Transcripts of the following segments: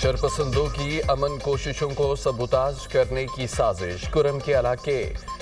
शरपसंदों की अमन कोशिशों को सबूताज करने की साजिश। कुरम के इलाके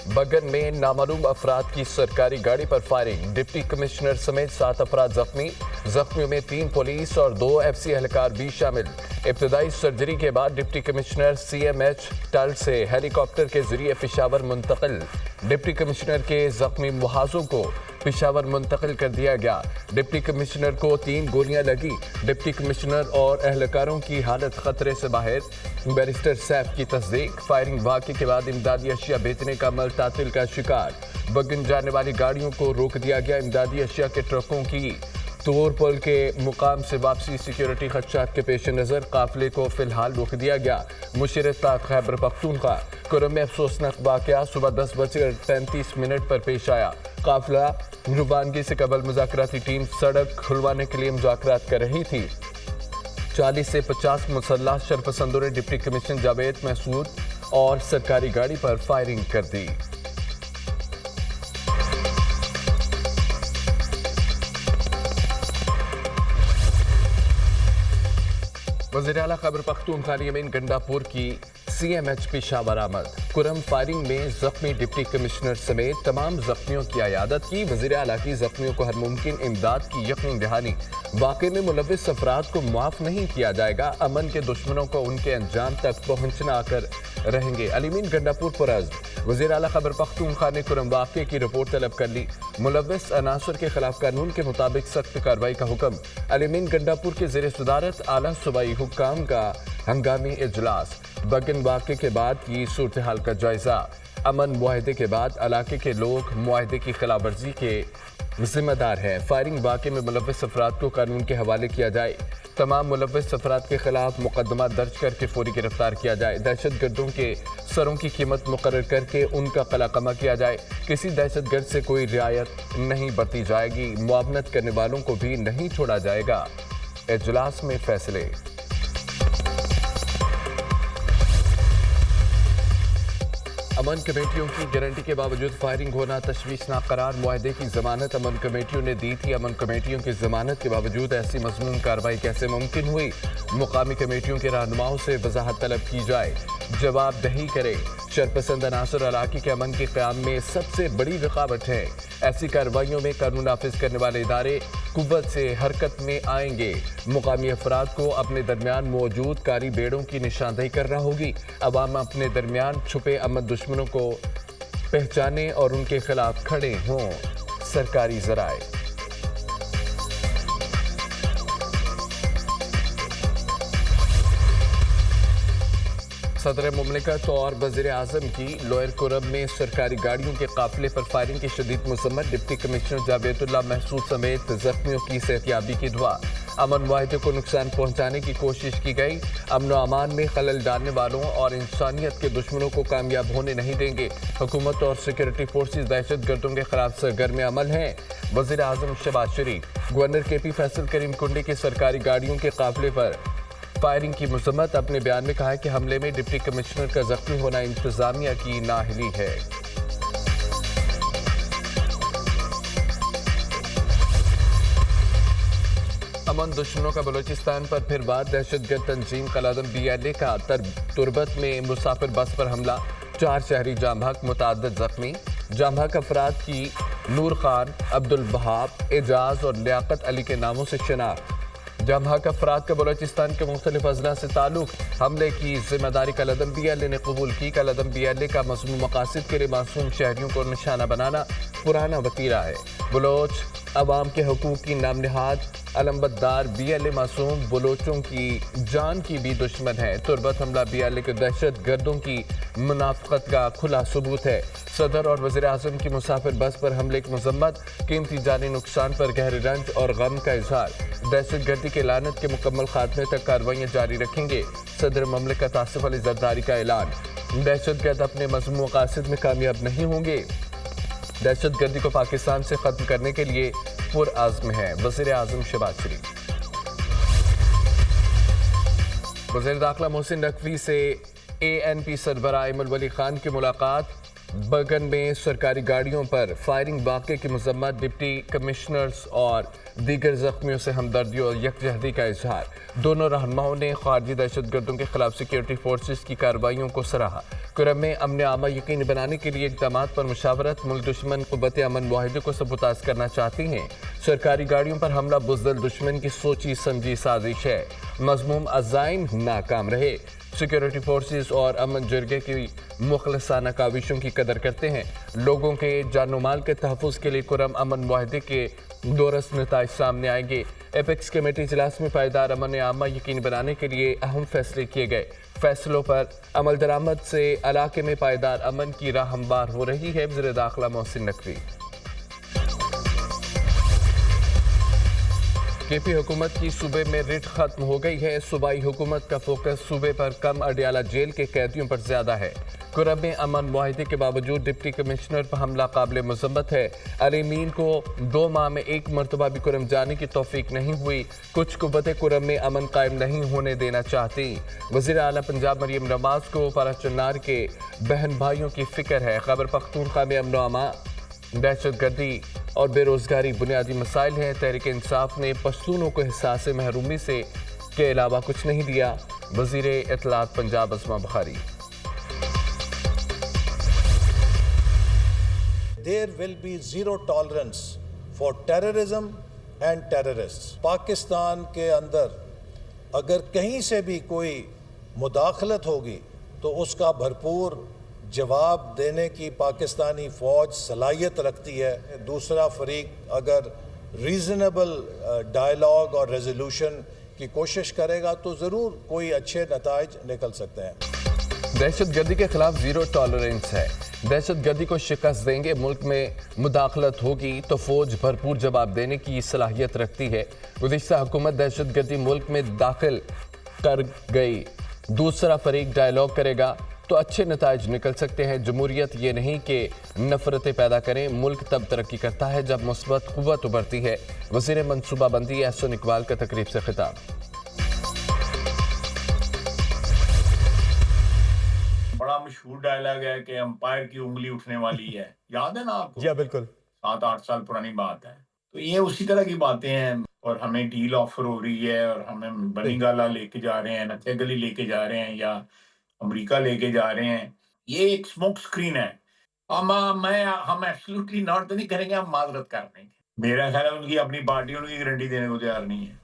बगन में नामालूम अफराद की सरकारी गाड़ी पर फायरिंग। डिप्टी कमिश्नर समेत 7 अफराद जख्मी। जख्मियों में 3 पुलिस और 2 FC एहलकार भी शामिल। इब्तदाई सर्जरी के बाद डिप्टी कमिश्नर CMH टल से हेलीकॉप्टर के जरिए पेशावर मुंतकिल। डिप्टी कमिश्नर के जख्मी मुहाजों को पेशावर मुंतकिल कर दिया गया। डिप्टी कमिश्नर को 3 गोलियां लगी। डिप्टी कमिश्नर और एहलकारों की हालत खतरे से बाहर। बैरिस्टर सैफ की तस्दीक। फायरिंग वाक़े के बाद इमदादी अशिया बेचने का अमल तातिल का शिकार। बगन जाने वाली गाड़ियों को रोक दिया गया। इमदादी अशिया के ट्रकों की तोर पुल के मुकाम से वापसी सिक्योरिटी खदशात के पेश नज़र काफिले को फिलहाल रोक दिया गया। मुशर्रफ खैबर पख्तूनख्वा। कुरम में अफसोसनाक वाक़या सुबह 10:35 पर पेश आया। काफिला रुबानगी से कबल मुज़ाकराती टीम सड़क खुलवाने के लिए मुज़ाकरात कर रही थी। 40 से 50 मुसल्लह शरपसंदों ने डिप्टी कमिश्नर जावेद महसूद और सरकारी गाड़ी पर फायरिंग कर दी। वज़ीर आला खैबर पख्तूनख्वा अमीन गंडापुर की CMH पेशावर आमद। कुरम फायरिंग में जख्मी डिप्टी कमिश्नर समेत तमाम जख्मियों की अयादत की। वज़ीर आला की जख्मियों को हर मुमकिन इमदाद की यकीन दहानी। वाक़े में मुलव्विस अफराद को माफ़ नहीं किया जाएगा। अमन के दुश्मनों को उनके अंजाम तक पहुँचना कर रहेंगे। अमीन गंडापुर पुरज़्म। वज़ीर आला खैबर पख्तूनख्वा ने कुरम वाक़े की रिपोर्ट तलब कर ली। मुलव्विस अनासर के खिलाफ कानून के मुताबिक सख्त कार्रवाई का हुक्म। अमीन गंडापुर के ज़ेर सदारत आला सूबाई हुक्काम का हंगामी इजलास। बगन वाक़े के बाद की सूरत हाल का जायजा। अमन मुआहदे के बाद इलाके के लोग मुआहदे की खिलाफ वर्जी के जिम्मेदार हैं। फायरिंग वाक़े में मुलव्विस अफराद को कानून के हवाले किया जाए। तमाम मुलव्विस अफराद के खिलाफ मुकदमा दर्ज करके फौरी गिरफ्तार किया जाए। दहशत गर्दों के सरों की कीमत मुकर्रर करके उनका कलाकमा किया जाए। किसी दहशत गर्द से कोई रियायत नहीं बरती जाएगी। मुआवनत करने वालों को भी नहीं छोड़ा जाएगा। इजलास में फैसले। अमन कमेटियों की गारंटी के बावजूद फायरिंग होना तशवीशनाक करार। मुआहदे की जमानत अमन कमेटियों ने दी थी। अमन कमेटियों की जमानत के बावजूद ऐसी मज़मून कार्रवाई कैसे मुमकिन हुई? मुकामी कमेटियों के रहनुमाओं से वजाहत तलब की जाए, जवाब दही करे। शरपसंद अनासर इलाके के अमन के क़याम में सबसे बड़ी रुकावट है। ऐसी कार्रवाइयों में कानून नाफिज करने वाले इदारे कुव्वत से हरकत में आएंगे। मुकामी अफराद को अपने दरमियान मौजूद कारी बेड़ों की निशानदेही करना होगी। अवाम अपने दरमियान छुपे अमन दुश्मनों को पहचाने और उनके खिलाफ खड़े हों। सरकारी ज़राए। सदर मुमलिकत और वज़ीर आज़म की लोअर कुरम में सरकारी गाड़ियों के काफिले पर फायरिंग की शदीद मज़म्मत। डिप्टी कमिश्नर जावेदुल्लाह महसूद समेत जख्मियों की सेहतियाबी की दुआ। अमन मुआहदे को नुकसान पहुँचाने की कोशिश की गई। अमन अमान में खलल डालने वालों और इंसानियत के दुश्मनों को कामयाब होने नहीं देंगे। हुकूमत और सिक्योरिटी फोर्सेज दहशत गर्दों के खिलाफ सरगर्म अमल हैं। वज़ीर आज़म शहबाज शरीफ। गवर्नर KP फैसल करीम कुंडी के सरकारी गाड़ियों के काफिले पर फायरिंग की मज़म्मत। अपने बयान में कहा है कि हमले में डिप्टी कमिश्नर का जख्मी होना इंतजामिया की नाअहली है। अमन दुश्मनों का बलूचिस्तान पर फिर वार। दहशतगर्द तंजीम कलादम BLA का तुरबत में मुसाफिर बस पर हमला। 4 शहरी जाम हक, मुतअद्दिद जख्मी। जाम हक अफराद की नूर खान, अब्दुल वहाब, एजाज और लियाकत अली के नामों से शनाख्त। जाम हक अफराद का बलूचिस्तान के मुख्तलिफ अजला से ताल्लुक। हमले की जिम्मेदारी कलादम BLA ने कबूल की। कलादम BLA का मज़मूम मकासद के लिए मासूम शहरियों को निशाना बनाना पुराना वतीरा है। बलोच अवाम के हकूक़ की नाम निहाद अलमबरदार BLA मासूम बलोचों की जान की भी दुश्मन है। तुरबत हमला BLA के दहशत गर्दों की मुनाफिकत का खुला सबूत है। सदर और वज़ीर आज़म की मुसाफिर बस पर हमले की मज़म्मत। कीमती जानी नुकसान पर गहरे रंज और गम का इजहार। दहशत गर्दी के लानत के मुकम्मल खात्मे तक कार्रवाइयाँ जारी रखेंगे। सदर ममलिकत आसिफ अली ज़रदारी का ऐलान। दहशत गर्द अपने मज़मूम मकासद में कामयाब नहीं होंगे। दहशत गर्दी को पाकिस्तान से खत्म करने के लिए पुरअज़्म है। वज़ीर आज़म शहबाज शरीफ। वज़ीर दाखिला मोहसिन नकवी से ANP सरबराह इमल वली खान की मुलाकात। बगन में सरकारी गाड़ियों पर फायरिंग वाक़े की मजम्मत, डिप्टी कमिश्नर्स और दीगर जख्मियों से हमदर्दी और यकजहती का इजहार। दोनों रहनुमाओं ने खारजी दहशतगर्दों के खिलाफ सिक्योरिटी फोर्सेस की कार्रवाइयों को सराहा। कुरम में अमन आमा यकीनी बनाने के लिए इक़दामात पर मुशावरत, मुल्क दुश्मन क़ुव्वत अमन मुआहिदे को सबूताज करना चाहती हैं। सरकारी गाड़ियों पर हमला बुज़दिल दुश्मन की सोची समझी साजिश है, मज़मूम अज़ाइम नाकाम रहे। सिक्योरिटी फोर्सेस और अमन जरगे की मुखलसाना काविशों की कदर करते हैं। लोगों के जान माल के तहफ़्फ़ुज़ के लिए कुरम अमन मुआहिदे के दोरस नताइज सामने आएंगे। एपेक्स कमेटी इजलास में पायदार अमन आमा यकीनी बनाने के लिए अहम फैसले किए गए। फैसलों पर अमल दरामद से इलाके में पायदार अमन की राह हमवार हो रही है। वज़ीर दाखिला मोहसिन नकवी। केपी हुकूमत की सूबे में रिट खत्म हो गई है। सूबाई हुकूमत का फोकस सूबे पर कम, अडियाला जेल के कैदियों पर ज्यादा है। कुरम में अमन मुआहिदे के बावजूद डिप्टी कमिश्नर पर हमला काबिल मज़म्मत है। अलीमीन को 2 माह में 1 मरतबा भी कुरम जाने की तौफीक नहीं हुई। कुछ कुव्वतें कुरम में अमन कायम नहीं होने देना चाहती। वज़ीर आला पंजाब मरियम नवाज को पाराचन्नार के बहन भाइयों की फिक्र है। खैबर पख्तूनख्वा में अमन अमा, दहशतगर्दी और बेरोजगारी बुनियादी मसाइल हैं। तहरीक इंसाफ ने पश्तूनों को एहसास महरूमी से के अलावा कुछ नहीं दिया। वज़ीर इत्तलात पंजाब अस्मा Bukhari. There will be zero tolerance for terrorism and terrorists. Pakistan के अंदर अगर कहीं से भी कोई मुदाखलत होगी तो उसका भरपूर जवाब देने की पाकिस्तानी फ़ौज सलाहियत रखती है। दूसरा फरीक अगर रीज़नेबल डायलॉग और रेजोल्यूशन की कोशिश करेगा तो ज़रूर कोई अच्छे नताइज निकल सकते हैं। दहशतगर्दी के खिलाफ जीरो टॉलरेंस है। दहशतगर्दी को शिकस्त देंगे। मुल्क में मुदाखलत होगी तो फौज भरपूर जवाब देने की सलाहियत रखती है। गुज़िश्ता हुकूमत दहशतगर्दी मुल्क में दाखिल कर गई, दूसरा फरीक डायलॉग करेगा तो अच्छे नताइज निकल सकते हैं। जमहूरियत ये नहीं कि नफरतें पैदा करें। मुल्क तब तरक्की करता है जब मुस्बत क़ुव्वत उभरती है। वज़ीर मनसूबाबंदी एहसन इकबाल का तकरीब से खिताब। बड़ा मशहूर डायलॉग है कि अंपायर की उंगली उठने वाली है, याद है ना आपको? जी बिल्कुल, 7-8 साल पुरानी बात है। तो ये उसी तरह की बातें हैं और हमें डील ऑफर हो रही है और हमें बनीगाला लेके जा रहे हैं, नत्थे गली लेके जा रहे हैं या अमेरिका लेके जा रहे हैं। ये एक स्मोक स्क्रीन है। हम एब्सोल्युटली नॉट तो नहीं करेंगे, हम माजरत कर देंगे। मेरा ख्याल है उनकी अपनी पार्टी उनकी गारंटी देने को तैयार नहीं है।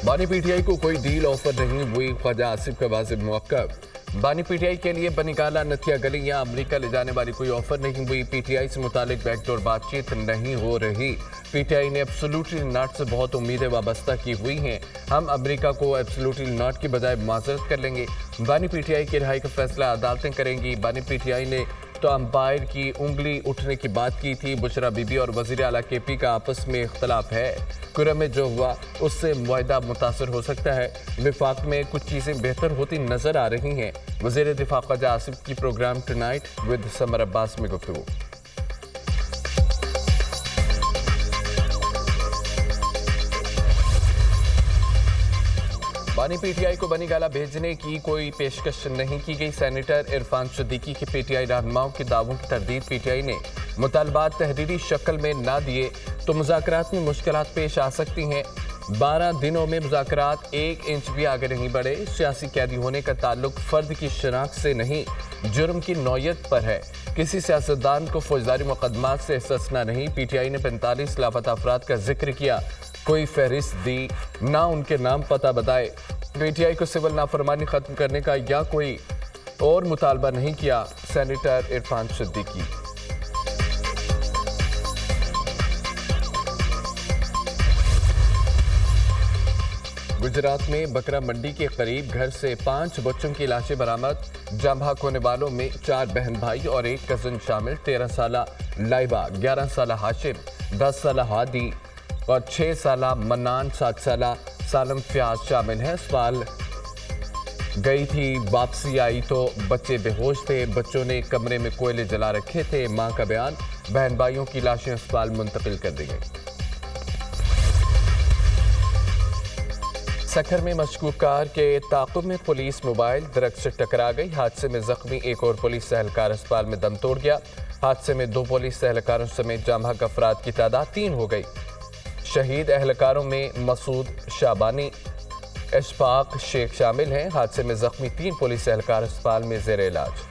बानी पीटीआई को कोई डील ऑफर नहीं हुई, ख्वाजा आसिफ का वाजिब मौक़िफ़। बानी पीटीआई के लिए बनीगाला, नथिया गली या अमेरिका ले जाने वाली कोई ऑफर नहीं हुई। पीटीआई से मुतालिक बैकडोर बातचीत नहीं हो रही। पीटीआई ने एब्सोल्युटली नॉट से बहुत उम्मीदें वाबस्ता की हुई हैं। हम अमेरिका को एब्सोल्युटली नॉट की बजाय माजरत कर लेंगे। बानी पीटीआई की रिहाई का फैसला अदालतें करेंगी। बानी पीटीआई ने तो अंपायर की उंगली उठने की बात की थी। बुशरा बीबी और वज़ीर आला केपी का आपस में इख्तलाफ है। कुरम में जो हुआ उससे मुआहिदा मुतासर हो सकता है। विफाक में कुछ चीज़ें बेहतर होती नजर आ रही हैं। वज़ीर दिफा ख्वाजा आसिफ की programme tonight with Samar Abbas में गुफ्तगू। बानी पीटीआई को बनीगाला भेजने की कोई पेशकश नहीं की गई। सेनेटर इरफान सिद्दीकी के पीटीआई रहनुमाओं के दावों की तरदीद। पीटीआई ने मुतालबात तहरीरी शक्ल में ना दिए तो मुज़ाकरात में मुश्किलात पेश आ सकती हैं। 12 दिनों में मुज़ाकरात 1 इंच भी आगे नहीं बढ़े। सियासी कैदी होने का ताल्लुक फ़र्द की शनाख्त से नहीं, जुर्म की नौयत पर है। किसी सियासतदान को फौजदारी मुकदमात से इस्तिस्ना नहीं। पीटीआई ने 45 लापता अफराद का जिक्र किया, कोई फहरिस्त दी ना, उनके नाम पता बताए। पीटीआई को सिविल नाफरमानी खत्म करने का या कोई और मुतालबा नहीं किया। सेनेटर इरफान सिद्दीकी। गुजरात में बकरा मंडी के करीब घर से 5 बच्चों की लाशें बरामद। जाँ भाग होने वालों में 4 बहन भाई और 1 कज़न शामिल। 13 साला लाइबा, 11 साला हाशिम, 10 साला हादी और 6 साला मन्नान, 7 साला सालम फ्याज शामिल हैं। अस्पताल गई थी, वापसी आई तो बच्चे बेहोश थे। बच्चों ने कमरे में कोयले जला रखे थे। मां का बयान, बहन भाइयों की लाशें अस्पताल मुंतकिल कर दी गई। سکھر میں مشکوک کار کے تعاقب میں پولیس موبائل درخت سے ٹکرا گئی. حادثے میں زخمی ایک اور پولیس اہلکار اسپتال میں دم توڑ گیا. حادثے میں 2 پولیس اہلکاروں سمیت جاں بحق افراد کی تعداد 3 ہو گئی. شہید اہلکاروں میں مسعود شعبانی، اشفاق شیخ شامل ہیں. حادثے میں زخمی 3 پولیس اہلکار اسپتال میں زیر علاج.